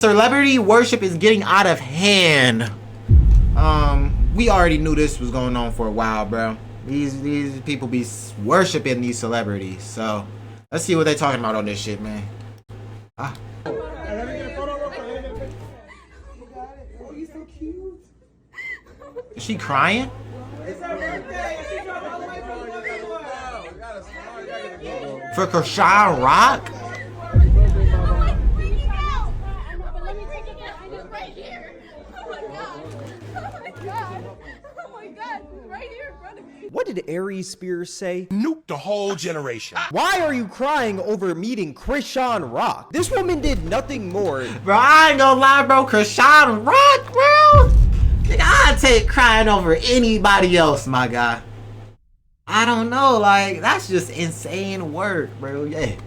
Celebrity worship is getting out of hand. We already knew this was going on for a while, bro. These people be worshiping these celebrities. So let's see what they're talking about on this shit, man. Ah. Is she crying? For Krishan Rock? What did Aries Spears say? Nuke the whole generation. Why are you crying over meeting Krishan Rock? This woman did nothing more. Bro, I ain't gonna lie, bro. Krishan Rock, bro. I'd take crying over anybody else, my guy. I don't know, like, that's just insane work, bro. Yeah.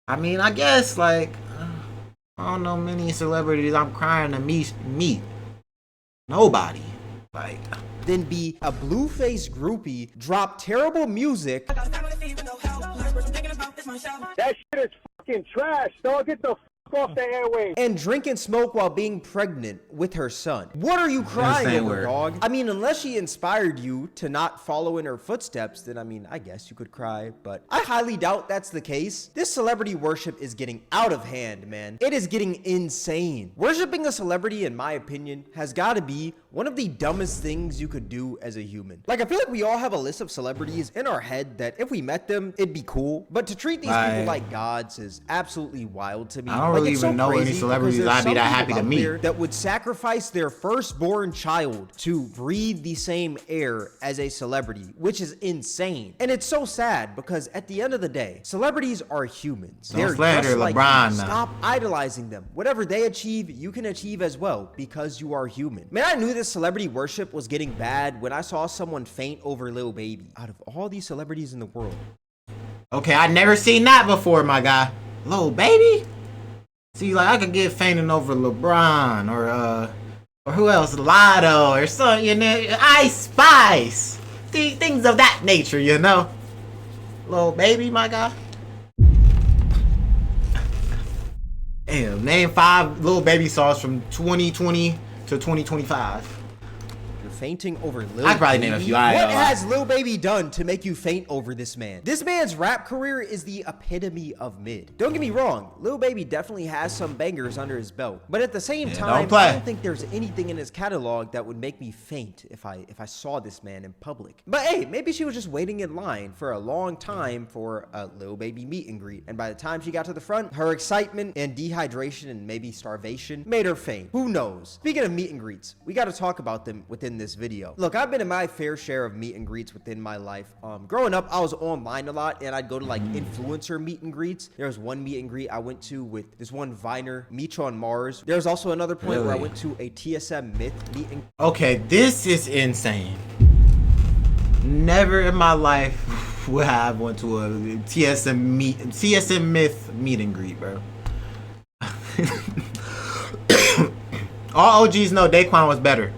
I mean, I guess, like, I don't know many celebrities I'm crying to meet. Nobody. Like, Then be a blue-faced groupie, drop terrible music. That shit is fucking trash, dog. Get the fuck off the airwaves. And drink and smoke while being pregnant with her son. What are you crying over, dog? I mean, unless she inspired you to not follow in her footsteps, then I mean, I guess you could cry, but I highly doubt that's the case. This celebrity worship is getting out of hand, man. It is getting insane. Worshipping a celebrity, in my opinion, has got to be one of the dumbest things you could do as a human. Like, I feel like we all have a list of celebrities in our head that if we met them, it'd be cool. But to treat these people like gods is absolutely wild to me. I don't really even know any celebrities I'd be that happy to meet. That would sacrifice their firstborn child to breathe the same air as a celebrity, which is insane. And it's so sad because at the end of the day, celebrities are humans. Don't slander like LeBron you. now. Stop idolizing them. Whatever they achieve, you can achieve as well because you are human. Man, I knew this celebrity worship was getting bad when I saw someone faint over Lil Baby. Out of all these celebrities in the world. Okay, I'd never seen that before, my guy. Lil Baby? See, like, I could get fainting over LeBron or who else? Lotto or something, you know, Ice Spice. Things of that nature, you know. Lil Baby, my guy. Damn, name 5 Lil Baby songs from 2020 to 2025. Fainting over Lil I'd probably Baby? name a few. What has Lil Baby done to make you faint over this man? This man's rap career is the epitome of mid. Don't get me wrong, Lil Baby definitely has some bangers under his belt, but at the same time, I don't think there's anything in his catalog that would make me faint if I saw this man in public. But hey, maybe she was just waiting in line for a long time for a Lil Baby meet and greet, and by the time she got to the front, her excitement and dehydration and maybe starvation made her faint. Who knows? Speaking of meet and greets, we got to talk about them within this video. Look, I've been in my fair share of meet and greets within my life. Growing up, I was online a lot and I'd go to like influencer meet and greets. There was one meet and greet I went to with this one Viner, Meech on Mars. There's also another point where I went to a TSM Myth meet and Okay, this is insane. Never in my life would I have went to a TSM Myth meet and greet, bro. All OGs know Daquan was better.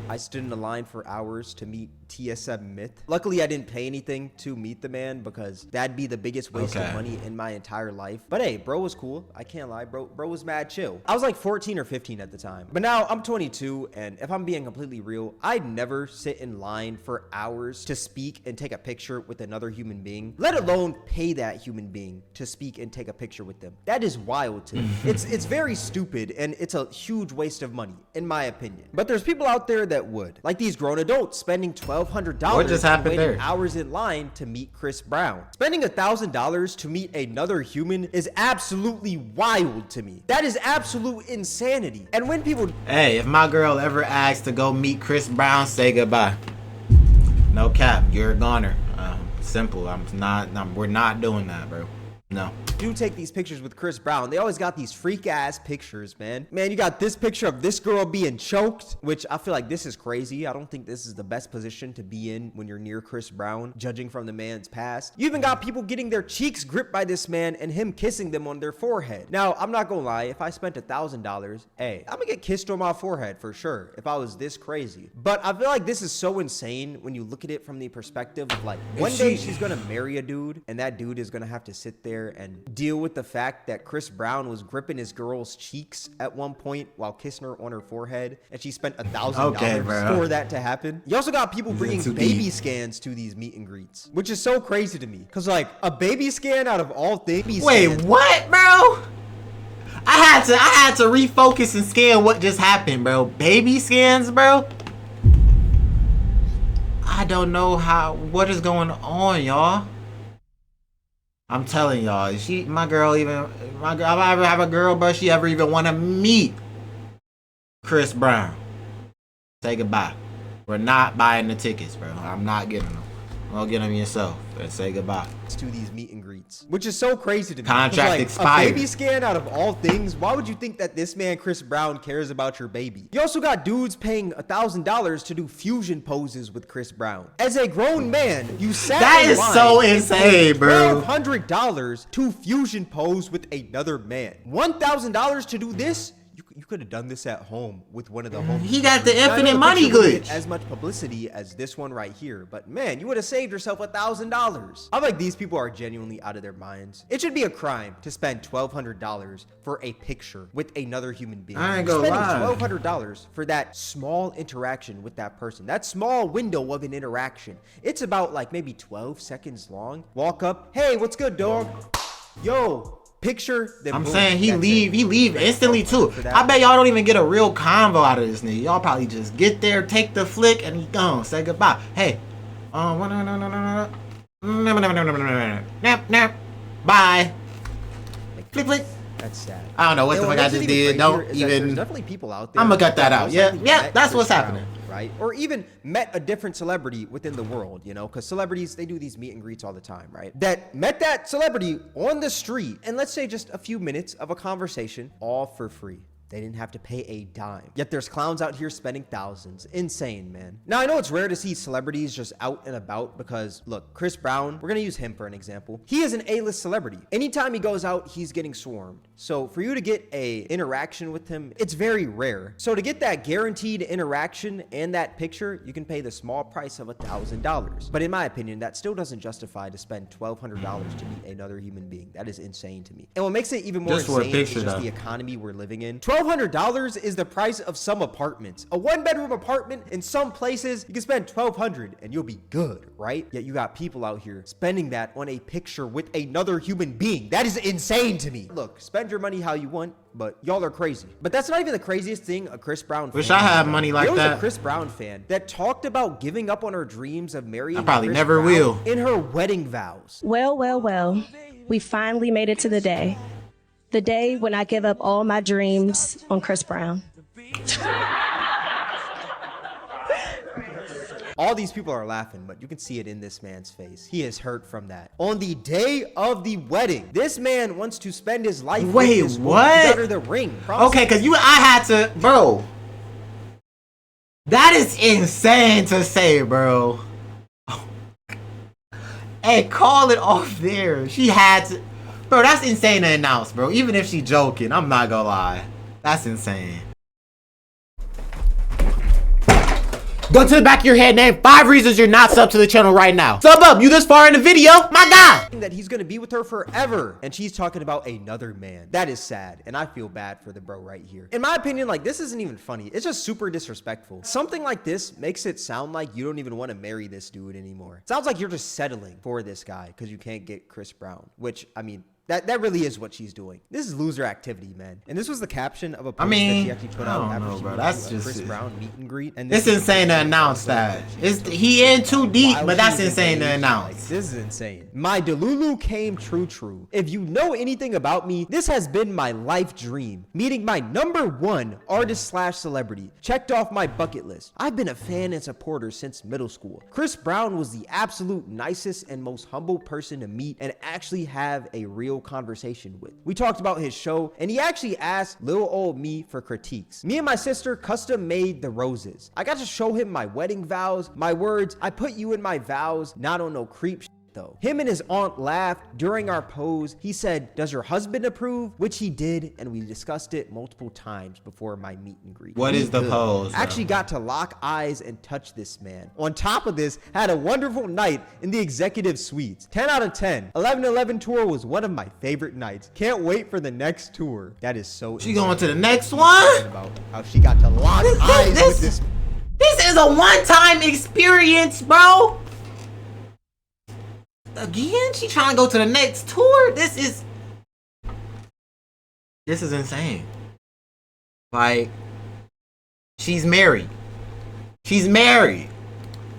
I stood in a line for hours to meet TSM Myth. Luckily, I didn't pay anything to meet the man because that'd be the biggest waste of money in my entire life. But hey, bro was cool. I can't lie, bro was mad chill. I was like 14 or 15 at the time. But now I'm 22, and if I'm being completely real, I'd never sit in line for hours to speak and take a picture with another human being, let alone pay that human being to speak and take a picture with them. That is wild to me. It's very stupid, and it's a huge waste of money, in my opinion. But there's people out there that would, like these grown adults spending $1,200 What just happened waiting there? hours in line to meet Chris Brown. Spending $1,000 to meet another human is absolutely wild to me. That is absolute insanity. And when people, Hey, if my girl ever asks to go meet Chris Brown, say goodbye. No cap, you're a goner. Simple. We're not doing that, bro. No. do take these pictures with Chris Brown, they always got these freak ass pictures, man. Man, you got this picture of this girl being choked, which I feel like this is crazy. I don't think this is the best position to be in when you're near Chris Brown, judging from the man's past. You even got people getting their cheeks gripped by this man and him kissing them on their forehead. Now, I'm not gonna lie, if I spent $1,000, hey, I'm gonna get kissed on my forehead for sure if I was this crazy. But I feel like this is so insane when you look at it from the perspective of like, one day she's gonna marry a dude and that dude is gonna have to sit there there and deal with the fact that Chris Brown was gripping his girl's cheeks at one point while kissing her on her forehead, and she spent $1,000 for that to happen. You also got people bringing baby scans to these meet and greets, which is so crazy to me, because like a baby scan out of all things. Wait, what, bro? I had to refocus and scan what just happened, bro. Baby scans, bro. I don't know what is going on, y'all. I'm telling y'all, if I ever have a girl, bro, she ever even want to meet Chris Brown, say goodbye. We're not buying the tickets, bro. I'm not getting them. I'll get them yourself and say goodbye. To these meet and greets, which is so crazy to me. Contract like, expired. A baby scan out of all things. Why would you think that this man Chris Brown cares about your baby? You also got dudes paying $1,000 to do fusion poses with Chris Brown. As a grown man, you sat that in is line so insane, bro. $1,200 to fusion pose with another man. $1,000 to do this. You could have done this at home with one of the home. He got the infinite money glitch. As much publicity as this one right here, but man, you would have saved yourself $1,000. I'm like, these people are genuinely out of their minds. It should be a crime to spend $1,200 for a picture with another human being. I ain't gonna lie. $1,200 for that small interaction with that person, that small window of an interaction. It's about like maybe 12 seconds long. Walk up, hey, what's good, dog? Yo. Picture. I'm saying he leave instantly too. I bet y'all don't even get a real convo out of this nigga. Y'all probably just get there, take the flick, and he gone. Say goodbye. Hey, bye. Flick flick. That's sad. I don't know what the fuck I just did. Don't even. There's definitely people out there. I'm gonna cut that out. Yeah, that's what's happening. Right? Or even met a different celebrity within the world, you know, because celebrities, they do these meet and greets all the time, right? That met that celebrity on the street, and let's say just a few minutes of a conversation, all for free. They didn't have to pay a dime. Yet there's clowns out here spending thousands. Insane, man. Now, I know it's rare to see celebrities just out and about because, look, Chris Brown, we're going to use him for an example. He is an A-list celebrity. Anytime he goes out, he's getting swarmed. So for you to get a interaction with him, it's very rare. So to get that guaranteed interaction and that picture, you can pay the small price of $1,000. But in my opinion, that still doesn't justify to spend $1,200 to meet another human being. That is insane to me. And what makes it even more insane is just the economy we're living in. $1,200 is the price of some apartments. A one-bedroom apartment in some places, you can spend $1,200 and you'll be good, right? Yet you got people out here spending that on a picture with another human being. That is insane to me. Look, spend your money how you want, but y'all are crazy. But that's not even the craziest thing a Chris Brown fan. Wish I had money like that. There was a Chris Brown fan that talked about giving up on her dreams of marrying I probably Chris never Brown will. in her wedding vows. Well, well, well. We finally made it to the day. The day when I give up all my dreams on Chris Brown. All these people are laughing, but you can see it in this man's face. He is hurt from that. On the day of the wedding, this man wants to spend his life with this woman. He got her the ring. Okay, because I had to, bro. That is insane to say, bro. Hey, call it off there. She had to. Bro, that's insane to announce, bro. Even if she joking, I'm not gonna lie. That's insane. Go to the back of your head, name 5 reasons you're not subbed to the channel right now. Sub up, you this far in the video, my guy. That he's gonna be with her forever, and she's talking about another man. That is sad, and I feel bad for the bro right here. In my opinion, like, this isn't even funny. It's just super disrespectful. Something like this makes it sound like you don't even want to marry this dude anymore. It sounds like you're just settling for this guy because you can't get Chris Brown, which, I mean, that really is what she's doing. This is loser activity, man. And this was the caption of a post that she actually put out after she that's just Chris Brown meet and greet. And it's insane to announce that. He in too deep, but that's insane to announce. Like, this is insane. My Delulu came true. If you know anything about me, this has been my life dream. Meeting my #1 artist/celebrity. Checked off my bucket list. I've been a fan and supporter since middle school. Chris Brown was the absolute nicest and most humble person to meet and actually have a real conversation with. We talked about his show, and he actually asked little old me for critiques. Me and my sister custom made the roses. I got to show him my wedding vows, my words, I put you in my vows, not on no creep shit. though. Him and his aunt laughed during our pose. He said, "Does your husband approve?" Which he did, and we discussed it multiple times before my meet and greet. What is the pose, bro? Actually got to lock eyes and touch this man. On top of this, had a wonderful night in the executive suites. 10 out of 10. 11/11 tour was one of my favorite nights. Can't wait for the next tour. That is so She going to the next one? about how she got to lock eyes with this. This is a one-time experience, bro. Again, she trying to go to the next tour. This is insane. Like, she's married. She's married.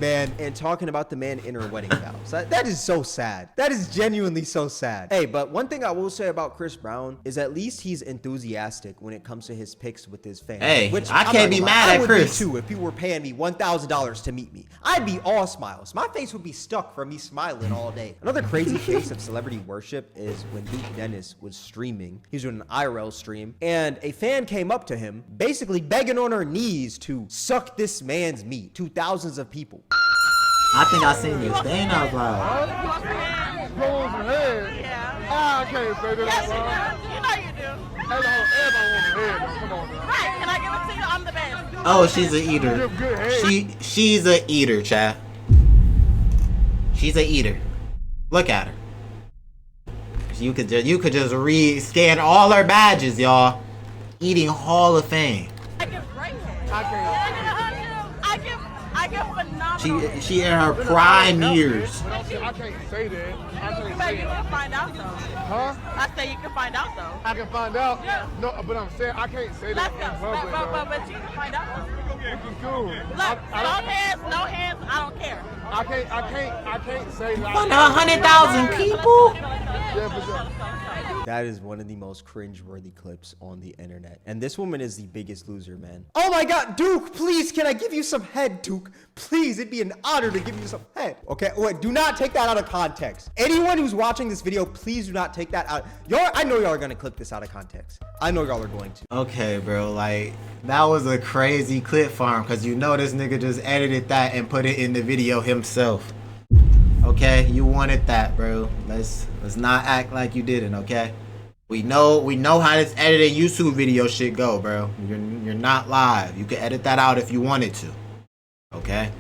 Man, and talking about the man in her wedding vows. That is so sad. That is genuinely so sad. Hey, but one thing I will say about Chris Brown is at least he's enthusiastic when it comes to his pics with his fans. Hey, which I can't be mad at Chris. Too, if people were paying me $1,000 to meet me, I'd be all smiles. My face would be stuck from me smiling all day. Another crazy case of celebrity worship is when Duke Dennis was streaming. He was doing an IRL stream, and a fan came up to him, basically begging on her knees to suck this man's meat to thousands of people. I think I seen this thing. I was like, Close your head. Yeah. I can't say that. Yes, you do. You know you do. Everybody wants a head. Come on, man. Right. Can I give it to you? I'm the best. oh, she's an eater. Give good head. She's a eater, chat. She's a eater. Look at her. You could just scan all her badges, y'all. Eating Hall of Fame. I give great head. I can't. I give phenomenal. She in her prime years. But I can't say that. I can't You say can that. find out though. Huh? I say you can find out though. I can find out. Yeah. No, but I'm saying I can't say that Let's in go. public. though. But you can find out though. This is cool. Look, no hands, I don't care. I can't say that. Under 100,000 people. Yeah, for sure. That is one of the most cringe-worthy clips on the internet. And this woman is the biggest loser, man. Oh my God, Duke, please, can I give you some head, Duke? Please, it'd be an honor to give you some head. Okay, wait, do not take that out of context. Anyone who's watching this video, please do not take that out. I know y'all are gonna clip this out of context. I know y'all are going to. Okay, bro, like, that was a crazy clip farm, because you know this nigga just edited that and put it in the video himself. Okay, you wanted that, bro. Let's not act like you didn't, okay? We know how this edited YouTube video shit go, bro. You're not live. You can edit that out if you wanted to. Okay?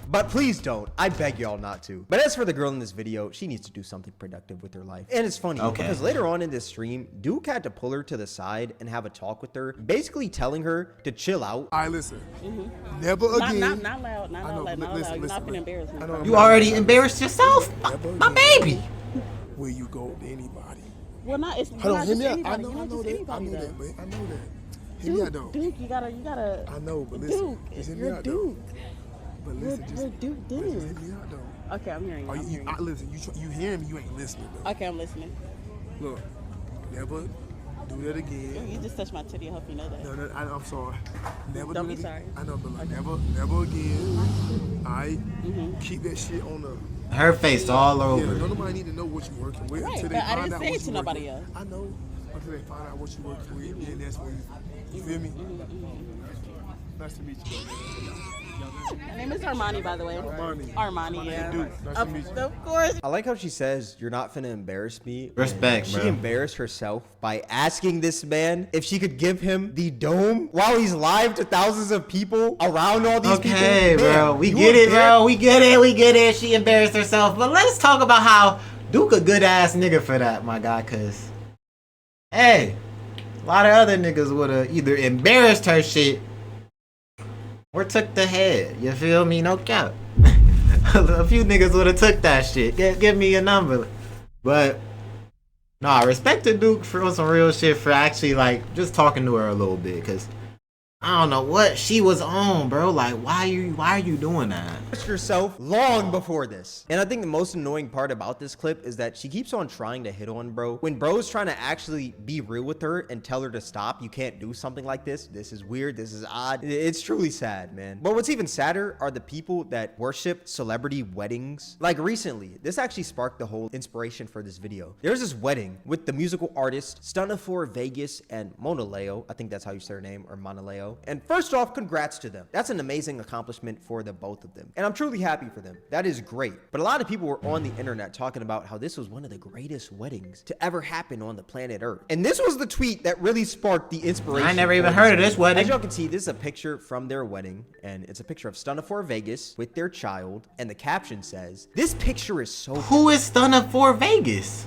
But please don't. I beg y'all not to. But as for the girl in this video, she needs to do something productive with her life. And it's funny because later on in this stream, Duke had to pull her to the side and have a talk with her, basically telling her to chill out. All right, listen. Never again. Not loud. Not I know, loud. Not listen, loud. You're not listen, gonna embarrass me. I know I'm You not- already embarrassed yourself? My baby. Where you go to anybody. Well, not. It's Hold on, not hear just me out. anybody. I know You're not that. just I anybody, know though. that, man. I know that. Hear me out, though. Duke, you gotta. I know, but listen. Duke, Just hear me you're out, though. Duke. But listen, You're Duke but just Dennis. hear me out, though. Okay, I'm hearing you. Are I'm you, hearing I, you. listen, you hearing me, you ain't listening, though. Okay, I'm listening. Look, never do that again. You just touched my titty. I hope you know that. No, I'm sorry. Never Don't do be that sorry. again. I know, but like, never again. All right? Keep that shit on the... Her face all Yeah, over. nobody need to know what you're working with Right, until they but I find didn't out say what it to you're nobody working else. with. I know. Until they find out what you work with, then that's when you feel me? Nice to meet you. My name is Armani, by the way. Armani. Armani, yeah. Dude, nice to meet you. Of course. I like how she says, "You're not finna embarrass me." Respect, She bro. embarrassed herself by asking this man if she could give him the dome while he's live to thousands of people around all these people. Okay, bro. Man, We you get it, embarrassed- bro. We get it. She embarrassed herself. But let's talk about how Duke a good ass nigga for that, my guy. Cause, hey, a lot of other niggas would have either embarrassed her shit or took the head. You feel me? No cap. A few niggas would have took that shit. Give me a number. But nah, I respect the Duke for some real shit for actually like just talking to her a little bit. Cause I don't know what she was on, bro. Like, why are you doing that? Herself long before this. And I think the most annoying part about this clip is that she keeps on trying to hit on bro. When bro's trying to actually be real with her and tell her to stop, you can't do something like this. This is weird. This is odd. It's truly sad, man. But what's even sadder are the people that worship celebrity weddings. Like recently, this actually sparked the whole inspiration for this video. There's this wedding with the musical artist Stunna for Vegas and Mona Leo. I think that's how you say her name, or Mona Leo. video. And first off, congrats to them. That's an amazing accomplishment for the both of them. And I'm truly happy for them. That is great. But a lot of people were on the internet talking about how this was one of the greatest weddings to ever happen on the planet Earth. And this was the tweet that really sparked the inspiration. I never even heard of this wedding. As y'all can see, this is a picture from their wedding, and it's a picture of Stunna 4 Vegas with their child, and the caption says, "This picture is so..." Who is Stunna 4 Vegas?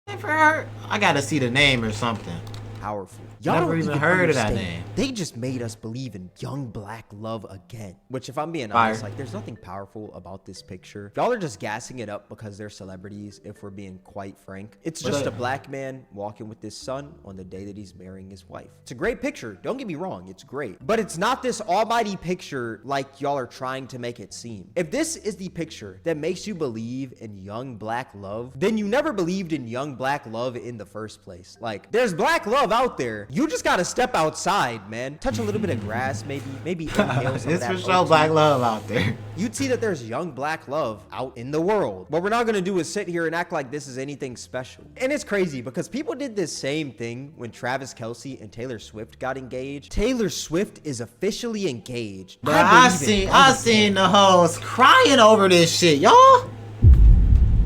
Never heard. I gotta see the name or something. Powerful. Y'all Never don't even heard of that understand. name. They just made us believe in young black love again. Which, if I'm being Fire. honest, like, there's nothing powerful about this picture. Y'all are just gassing it up because they're celebrities, if we're being quite frank. It's just a black man walking with his son on the day that he's marrying his wife. It's a great picture. Don't get me wrong. It's great. But it's not this almighty picture like y'all are trying to make it seem. If this is the picture that makes you believe in young black love, then you never believed in young black love in the first place. Like, there's black love out there. You just gotta step outside, man. Touch a little bit of grass, maybe inhale some of It's that for sure oat black tea. love out there. You'd see that there's young black love out in the world. What we're not gonna do is sit here and act like this is anything special. And it's crazy because people did this same thing when Travis Kelce and Taylor Swift got engaged. Taylor Swift is officially engaged. But I seen the hoes crying over this shit, y'all.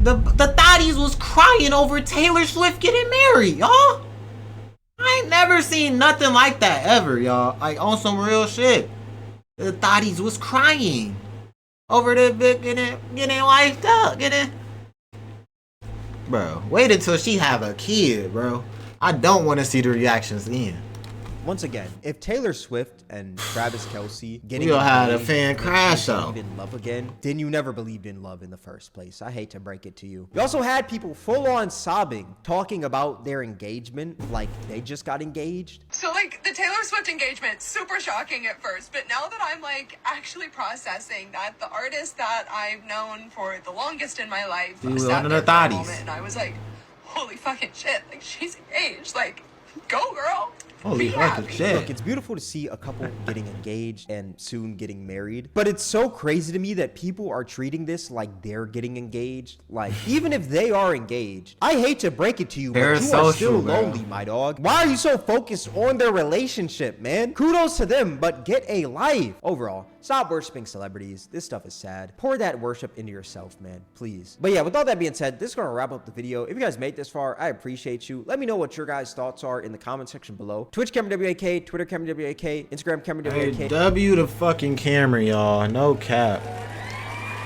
The thotties was crying over Taylor Swift getting married, y'all. I ain't never seen nothing like that ever, y'all. Like, on some real shit. The thotties was crying over the getting wifed up, Bro, wait until she have a kid, bro. I don't want to see the reactions then. Once again, if Taylor Swift and Travis Kelce getting We'll have a engaged fan makes you crash believe show. in love again, then you never believed in love in the first place. I hate to break it to you. You also had people full on sobbing, talking about their engagement like they just got engaged. So like the Taylor Swift engagement, super shocking at first, but now that I'm like actually processing that the artist that I've known for the longest in my life, She was sat one of the there for a thotties. moment and I was like, holy fucking shit, like she's engaged, like go girl. Holy Be fucking happy. shit. Look, it's beautiful to see a couple getting engaged and soon getting married, but it's so crazy to me that people are treating this like they're getting engaged. Like, even if they are engaged, I hate to break it to you, They're but you are still social, bro. lonely, my dog. Why are you so focused on their relationship, man? Kudos to them, but get a life. Overall, stop worshiping celebrities. This stuff is sad. Pour that worship into yourself, man, please. But yeah, with all that being said, this is gonna wrap up the video. If you guys made this far, I appreciate you. Let me know what your guys' thoughts are in the comment section below. Twitch Cameron WAK, Twitter Cameron WAK, Instagram Cameron WAK. Hey, W the fucking Cameron, y'all. No cap.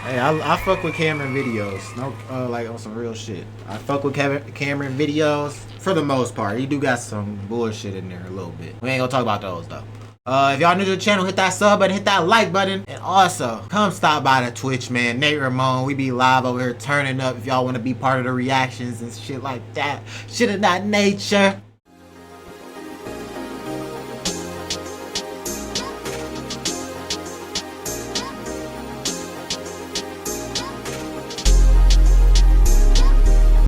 Hey, I fuck with Cameron videos. No, like on some real shit. I fuck with Cameron videos for the most part. He do got some bullshit in there a little bit. We ain't gonna talk about those though. If y'all new to the channel, hit that sub button, hit that like button, and also come stop by the Twitch, man. Nate Ramon, we be live over here turning up if y'all want to be part of the reactions and shit like that. Shit of that nature.